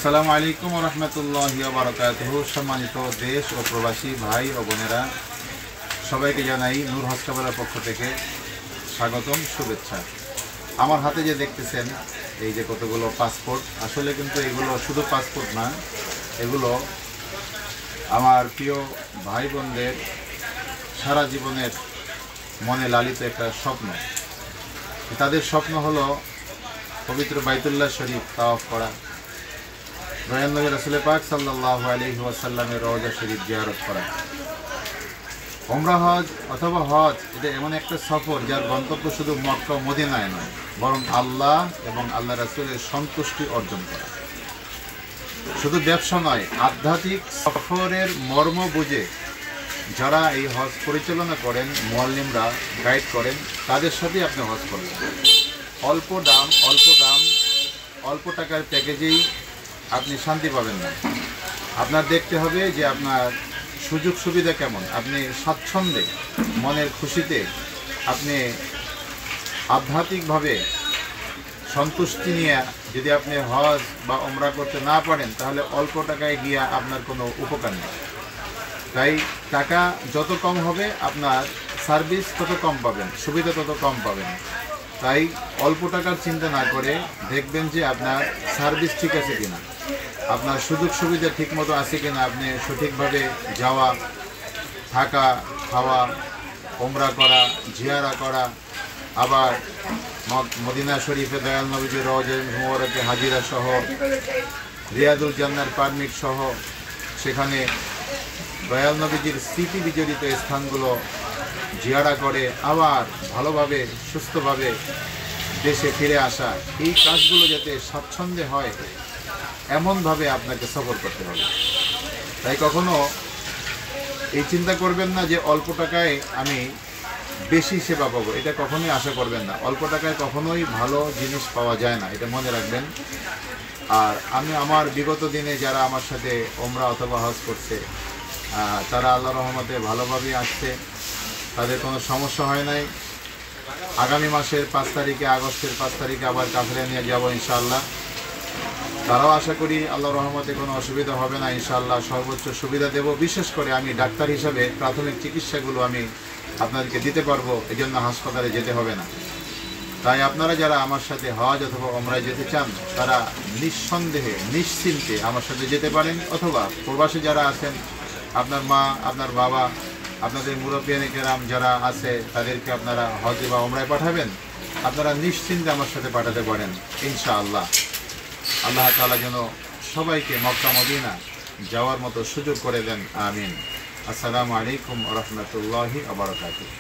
আসসালামু আলাইকুম ওয়া রাহমাতুল্লাহি ওয়া বারাকাতুহু। সম্মানিত দেশ ও প্রবাসী ভাই ও বোনেরা, সবাইকে জানাই নূর হজ ট্রাভেলের পক্ষ থেকে স্বাগতম, শুভেচ্ছা। আমার হাতে যে দেখতেছেন এই যে কতগুলো পাসপোর্ট, আসলে কিন্তু এগুলো শুধু পাসপোর্ট না, এগুলো আমার প্রিয় ভাই বোনদের সারা জীবনের মনে লালিত একটা স্বপ্ন। তাদের স্বপ্ন হলো পবিত্র বাইতুল্লাহ শরীফ তাওয়াফ করা, দয়াল নবী রাসূল পাক সাল্লাল্লাহু আলাইহি ওয়াসাল্লামের রওজা শরীফ জিয়ারত করা। ওমরা হজ অথবা হজ এটা এমন একটা সফর যার গন্তব্য শুধু মক্কা ও মদিনায় নয়, বরং আল্লাহ এবং আল্লাহ রাসূলের সন্তুষ্টি অর্জন করা। শুধু ব্যবসা নয়, আধ্যাত্মিক সফরের মর্ম বুঝে যারা এই হজ পরিচালনা করেন, মুআল্লিমরা গাইড করেন, তাদের সাথেই আপনি হজ করবেন। অল্প টাকার প্যাকেজেই আপনি শান্তি পাবেন না। আপনার দেখতে হবে যে আপনার সুযোগ সুবিধা কেমন, আপনি স্বাচ্ছন্দ্যে মনের খুশিতে আপনি আধ্যাত্মিকভাবে সন্তুষ্টি নিয়ে যদি আপনি হজ বা ওমরা করতে না পারেন, তাহলে অল্প টাকায় গিয়ে আপনার কোনো উপকার নেই। তাই টাকা যত কম হবে আপনার সার্ভিস তত কম পাবেন, সুবিধা তত কম পাবেন। তাই অল্প টাকার চিন্তা না করে দেখবেন যে আপনার সার্ভিস ঠিক আছে কিনা, আপনার সুযোগ সুবিধা ঠিকমতো আছে কিনা, আপনি সঠিকভাবে যাওয়া, থাকা, খাওয়া, ওমরা করা, জিয়ারা করা, আবার মদিনা শরীফে দয়াল নবীজির রওজা মুবারকে হাজিরা সহ, রিয়াদুল জান্নার পারমিট সহ, সেখানে দয়াল নবীজির স্মৃতি বিজড়িত স্থানগুলো জিয়ারা করে আবার ভালোভাবে সুস্থভাবে দেশে ফিরে আসা, এই কাজগুলো যাতে স্বাচ্ছন্দ্যে হয় এমনভাবে আপনাকে সফর করতে হবে। তাই কখনো এই চিন্তা করবেন না যে অল্প টাকায় আমি বেশি সেবা পাবো, এটা কখনোই আশা করবেন না। অল্প টাকায় কখনোই ভালো জিনিস পাওয়া যায় না, এটা মনে রাখবেন। আর আমি আমার বিগত দিনে যারা আমার সাথে ওমরা অথবা হজ করছে, তারা আল্লাহর রহমতে ভালোভাবেই আসছে, তাদের কোনো সমস্যা হয় নাই। আগামী মাসের 5 তারিখে, আগস্টের 5 তারিখে আবার কাফেলা নিয়ে যাব ইনশাআল্লাহ। তারাও আশা করি আল্লাহর রহমতে কোনো অসুবিধা হবে না ইনশাআল্লাহ, সর্বোচ্চ সুবিধা দেব। বিশেষ করে আমি ডাক্তার হিসাবে প্রাথমিক চিকিৎসাগুলো আমি আপনাদেরকে দিতে পারবো, এই জন্য হাসপাতালে যেতে হবে না। তাই আপনারা যারা আমার সাথে হজ অথবা ওমরায় যেতে চান, তারা নিঃসন্দেহে নিশ্চিন্তে আমার সাথে যেতে পারেন। অথবা প্রবাসী যারা আছেন, আপনার মা, আপনার বাবা, আপনাদের মুরব্বিয়ানে কেরাম যারা আছে, তাদেরকে আপনারা হজে বা ওমরায় পাঠাবেন, আপনারা নিশ্চিন্তে আমার সাথে পাঠাতে পারেন ইনশাআল্লাহ। আল্লাহ তাআলা যেন সবাইকে মক্কা মদিনা যাওয়ার মতো সুযোগ করে দেন, আমিন। আসসালামু আলাইকুম ওয়া রাহমাতুল্লাহি ওয়া বারাকাতুহু।